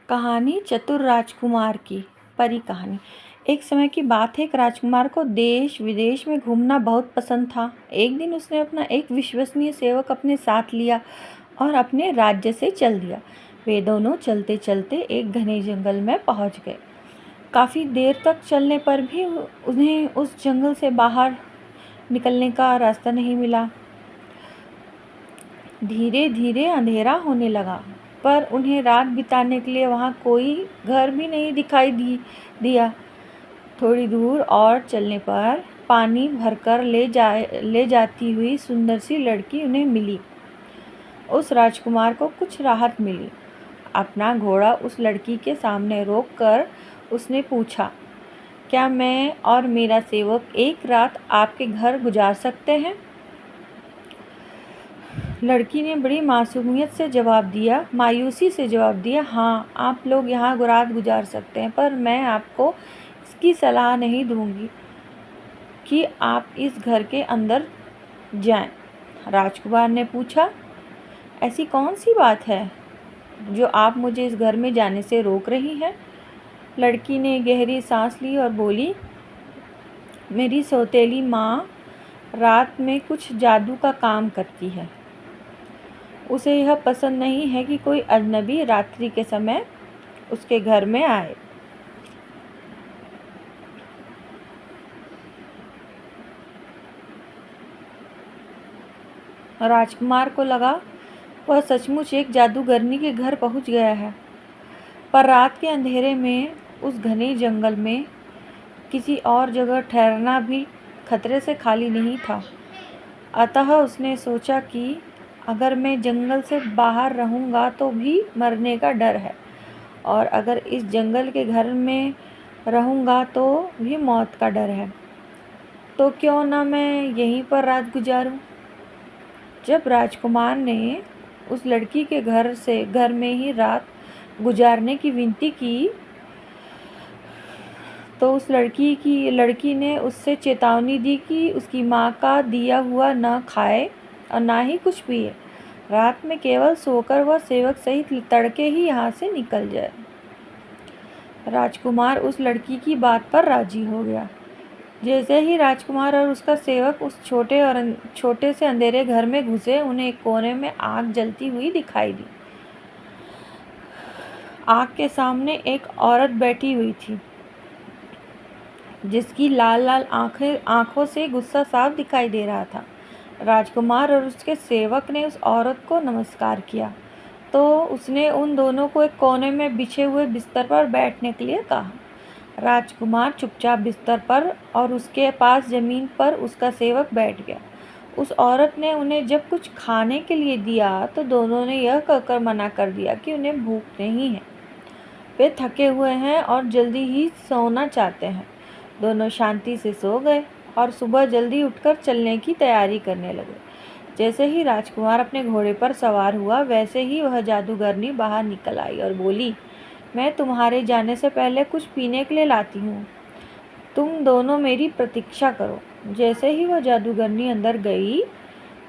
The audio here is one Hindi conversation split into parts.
कहानी चतुर राजकुमार की। परी कहानी। एक समय की बात है, एक राजकुमार को देश विदेश में घूमना बहुत पसंद था। एक दिन उसने अपना एक विश्वसनीय सेवक अपने साथ लिया और अपने राज्य से चल दिया। वे दोनों चलते चलते एक घने जंगल में पहुंच गए। काफ़ी देर तक चलने पर भी उन्हें उस जंगल से बाहर निकलने का रास्ता नहीं मिला। धीरे धीरे अंधेरा होने लगा, पर उन्हें रात बिताने के लिए वहाँ कोई घर भी नहीं दिखाई दिया। थोड़ी दूर और चलने पर पानी भरकर ले जाती हुई सुंदर सी लड़की उन्हें मिली। उस राजकुमार को कुछ राहत मिली। अपना घोड़ा उस लड़की के सामने रोककर उसने पूछा, क्या मैं और मेरा सेवक एक रात आपके घर गुजार सकते हैं? लड़की ने बड़ी मायूसी से जवाब दिया, हाँ, आप लोग यहाँ रात गुजार सकते हैं, पर मैं आपको इसकी सलाह नहीं दूंगी कि आप इस घर के अंदर जाएं। राजकुमार ने पूछा, ऐसी कौन सी बात है जो आप मुझे इस घर में जाने से रोक रही हैं? लड़की ने गहरी सांस ली और बोली, मेरी सौतेली माँ रात में कुछ जादू का काम करती है। उसे यह पसंद नहीं है कि कोई अजनबी रात्रि के समय उसके घर में आए। राजकुमार को लगा वह सचमुच एक जादूगरनी के घर पहुंच गया है, पर रात के अंधेरे में उस घने जंगल में किसी और जगह ठहरना भी खतरे से खाली नहीं था। अतः उसने सोचा कि अगर मैं जंगल से बाहर रहूँगा तो भी मरने का डर है, और अगर इस जंगल के घर में रहूँगा तो भी मौत का डर है, तो क्यों ना मैं यहीं पर रात गुजारूं। जब राजकुमार ने उस लड़की के घर में ही रात गुजारने की विनती की, तो उस लड़की ने उससे चेतावनी दी कि उसकी माँ का दिया हुआ न खाए और ना ही कुछ पिए। रात में केवल सोकर वह सेवक सहित तड़के ही यहाँ से निकल जाए। राजकुमार उस लड़की की बात पर राजी हो गया। जैसे ही राजकुमार और उसका सेवक उस छोटे से अंधेरे घर में घुसे, उन्हें एक कोने में आग जलती हुई दिखाई दी। आग के सामने एक औरत बैठी हुई थी, जिसकी लाल लाल आंखों से गुस्सा साफ दिखाई दे रहा था। राजकुमार और उसके सेवक ने उस औरत को नमस्कार किया, तो उसने उन दोनों को एक कोने में बिछे हुए बिस्तर पर बैठने के लिए कहा। राजकुमार चुपचाप बिस्तर पर और उसके पास जमीन पर उसका सेवक बैठ गया। उस औरत ने उन्हें जब कुछ खाने के लिए दिया तो दोनों ने यह कहकर मना कर दिया कि उन्हें भूख नहीं है, वे थके हुए हैं और जल्दी ही सोना चाहते हैं। दोनों शांति से सो गए और सुबह जल्दी उठकर चलने की तैयारी करने लगे। जैसे ही राजकुमार अपने घोड़े पर सवार हुआ, वैसे ही वह जादूगरनी बाहर निकल आई और बोली, मैं तुम्हारे जाने से पहले कुछ पीने के लिए लाती हूँ, तुम दोनों मेरी प्रतीक्षा करो। जैसे ही वह जादूगरनी अंदर गई,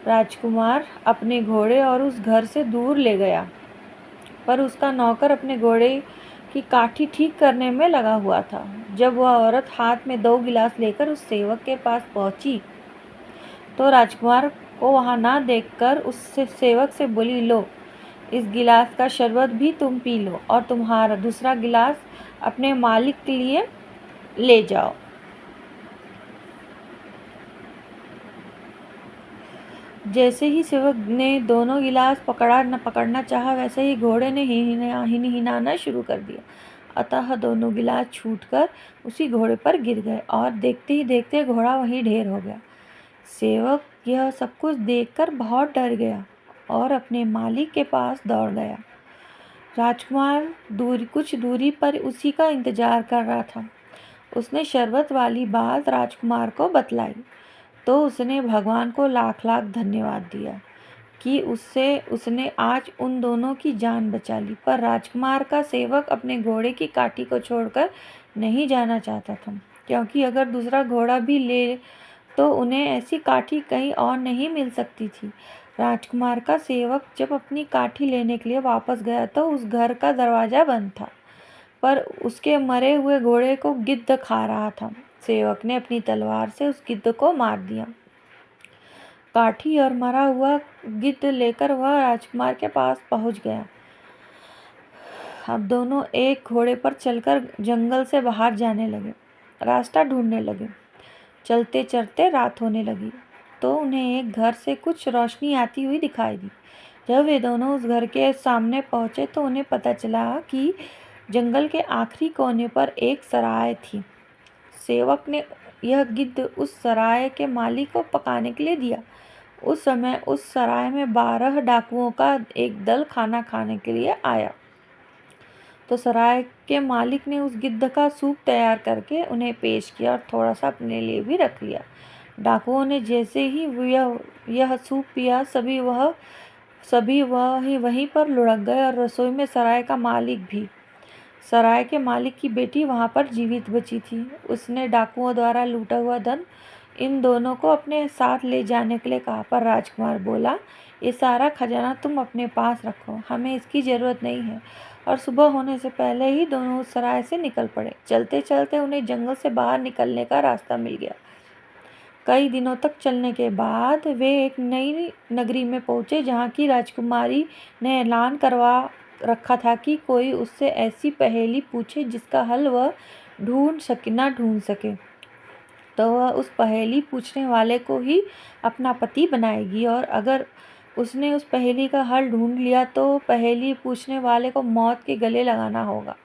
राजकुमार अपने घोड़े और उस घर से दूर ले गया, पर उसका नौकर अपने घोड़े की काठी ठीक करने में लगा हुआ था। जब वह औरत हाथ में 2 गिलास लेकर उस सेवक के पास पहुंची, तो राजकुमार को वहां ना देखकर उस सेवक से बोली, लो, इस गिलास का शरबत भी तुम पी लो और तुम्हारा दूसरा गिलास अपने मालिक के लिए ले जाओ। जैसे ही सेवक ने दोनों गिलास पकड़ना चाहा, वैसे ही घोड़े ने हिनहिनाना शुरू कर दिया। अतः दोनों गिलास छूटकर उसी घोड़े पर गिर गए और देखते ही देखते घोड़ा वहीं ढेर हो गया। सेवक यह सब कुछ देखकर बहुत डर गया और अपने मालिक के पास दौड़ गया। राजकुमार कुछ दूरी पर उसी का इंतजार कर रहा था। उसने शरबत वाली बात राजकुमार को बतलाई, तो उसने भगवान को लाख लाख धन्यवाद दिया कि उसने आज उन दोनों की जान बचा ली। पर राजकुमार का सेवक अपने घोड़े की काठी को छोड़कर नहीं जाना चाहता था, क्योंकि अगर दूसरा घोड़ा भी ले तो उन्हें ऐसी काठी कहीं और नहीं मिल सकती थी। राजकुमार का सेवक जब अपनी काठी लेने के लिए वापस गया तो उस घर का दरवाज़ा बंद था, पर उसके मरे हुए घोड़े को गिद्ध खा रहा था। सेवक ने अपनी तलवार से उस गिद्ध को मार दिया। काठी और मरा हुआ गिद्ध लेकर वह राजकुमार के पास पहुंच गया। अब दोनों एक घोड़े पर चलकर जंगल से बाहर जाने लगे, रास्ता ढूंढने लगे। चलते चलते रात होने लगी तो उन्हें एक घर से कुछ रोशनी आती हुई दिखाई दी। जब वे दोनों उस घर के सामने पहुंचे तो उन्हें पता चला कि जंगल के आखिरी कोने पर एक सराय थी। सेवक ने यह गिद्ध उस सराय के मालिक को पकाने के लिए दिया। उस समय उस सराय में 12 डाकुओं का एक दल खाना खाने के लिए आया, तो सराय के मालिक ने उस गिद्ध का सूप तैयार करके उन्हें पेश किया और थोड़ा सा अपने लिए भी रख लिया। डाकुओं ने जैसे ही यह सूप पिया सभी वहीं पर लुढ़क गए और रसोई में सराय का मालिक भी। सराय के मालिक की बेटी वहां पर जीवित बची थी। उसने डाकुओं द्वारा लूटा हुआ धन इन दोनों को अपने साथ ले जाने के लिए कहा, पर राजकुमार बोला, ये सारा खजाना तुम अपने पास रखो, हमें इसकी ज़रूरत नहीं है। और सुबह होने से पहले ही दोनों उस सराय से निकल पड़े। चलते चलते उन्हें जंगल से बाहर निकलने का रास्ता मिल गया। कई दिनों तक चलने के बाद वे एक नई नगरी में पहुंचे, जहाँ की राजकुमारी ने ऐलान करवा रखा था कि कोई उससे ऐसी पहेली पूछे जिसका हल वह ढूंढ सके तो वह उस पहेली पूछने वाले को ही अपना पति बनाएगी, और अगर उसने उस पहेली का हल ढूंढ लिया तो पहेली पूछने वाले को मौत के गले लगाना होगा।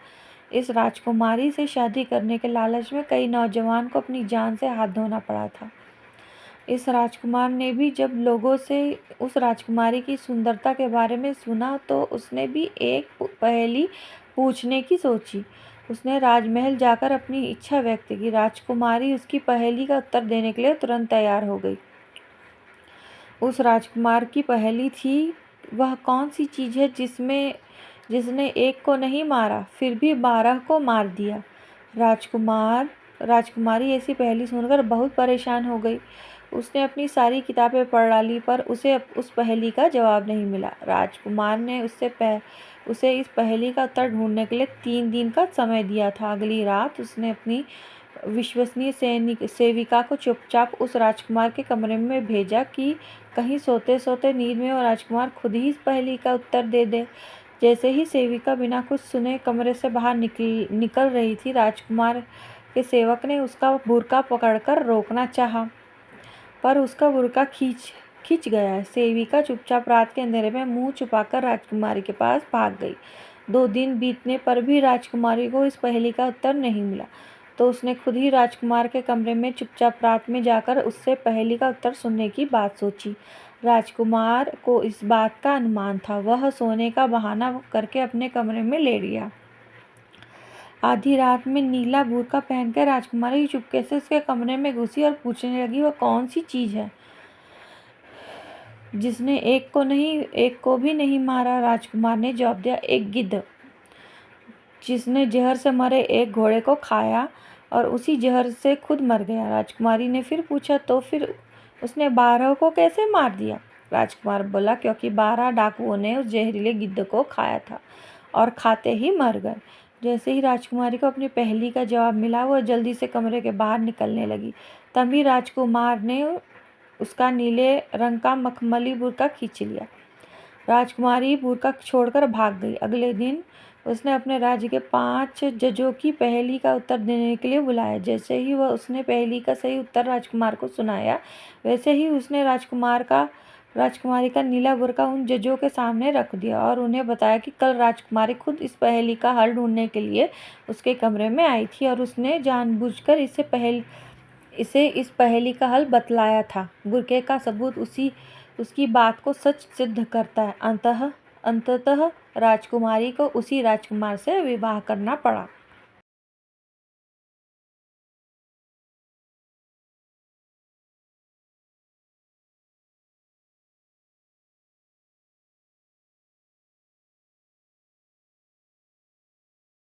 इस राजकुमारी से शादी करने के लालच में कई नौजवान को अपनी जान से हाथ धोना पड़ा था। इस राजकुमार ने भी जब लोगों से उस राजकुमारी की सुंदरता के बारे में सुना तो उसने भी एक पहेली पूछने की सोची। उसने राजमहल जाकर अपनी इच्छा व्यक्त की। राजकुमारी उसकी पहेली का उत्तर देने के लिए तुरंत तैयार हो गई। उस राजकुमार की पहेली थी, वह कौन सी चीज़ है जिसने एक को नहीं मारा फिर भी 12 को मार दिया। राजकुमारी ऐसी पहेली सुनकर बहुत परेशान हो गई। उसने अपनी सारी किताबें पढ़ डाली, पर उसे उस पहेली का जवाब नहीं मिला। राजकुमार ने उसे इस पहेली का उत्तर ढूंढने के लिए 3 दिन का समय दिया था। अगली रात उसने अपनी विश्वसनीय सेविका को चुपचाप उस राजकुमार के कमरे में भेजा कि कहीं सोते सोते नींद में वो राजकुमार खुद ही इस पहेली का उत्तर दे दे। जैसे ही सेविका बिना कुछ सुने कमरे से बाहर निकल रही थी, राजकुमार के सेवक ने उसका बुर्का पकड़कर रोकना चाहा, पर उसका बुर्का खींच गया। सेविका चुपचाप रात के अंधेरे में मुंह छुपाकर राजकुमारी के पास भाग गई। 2 दिन बीतने पर भी राजकुमारी को इस पहेली का उत्तर नहीं मिला, तो उसने खुद ही राजकुमार के कमरे में चुपचाप रात में जाकर उससे पहेली का उत्तर सुनने की बात सोची। राजकुमार को इस बात का अनुमान था। वह सोने का बहाना करके अपने कमरे में लेट गया। आधी रात में नीला बुर्का पहनकर राजकुमारी चुपके से उसके कमरे में घुसी और पूछने लगी, वह कौन सी चीज़ है जिसने एक को भी नहीं मारा। राजकुमार ने जवाब दिया, एक गिद्ध, जिसने जहर से मरे एक घोड़े को खाया और उसी जहर से खुद मर गया। राजकुमारी ने फिर पूछा, तो फिर उसने 12 को कैसे मार दिया। राजकुमार बोला, क्योंकि 12 डाकुओं ने उस जहरीले गिद्ध को खाया था और खाते ही मर गए। जैसे ही राजकुमारी को अपनी पहेली का जवाब मिला, वह जल्दी से कमरे के बाहर निकलने लगी। तभी राजकुमार ने उसका नीले रंग का मखमली बुर्का खींच लिया। राजकुमारी बुर्का छोड़कर भाग गई। अगले दिन उसने अपने राज्य के 5 जजों की पहेली का उत्तर देने के लिए बुलाया। जैसे ही वह उसने पहेली का सही उत्तर राजकुमार को सुनाया, वैसे ही उसने राजकुमारी का नीला बुर्का उन जजों के सामने रख दिया और उन्हें बताया कि कल राजकुमारी खुद इस पहेली का हल ढूंढने के लिए उसके कमरे में आई थी और उसने जानबूझकर इसे इस पहेली का हल बतलाया था। बुर्के का सबूत उसकी बात को सच सिद्ध करता है। अंततः राजकुमारी को उसी राजकुमार से विवाह करना पड़ा।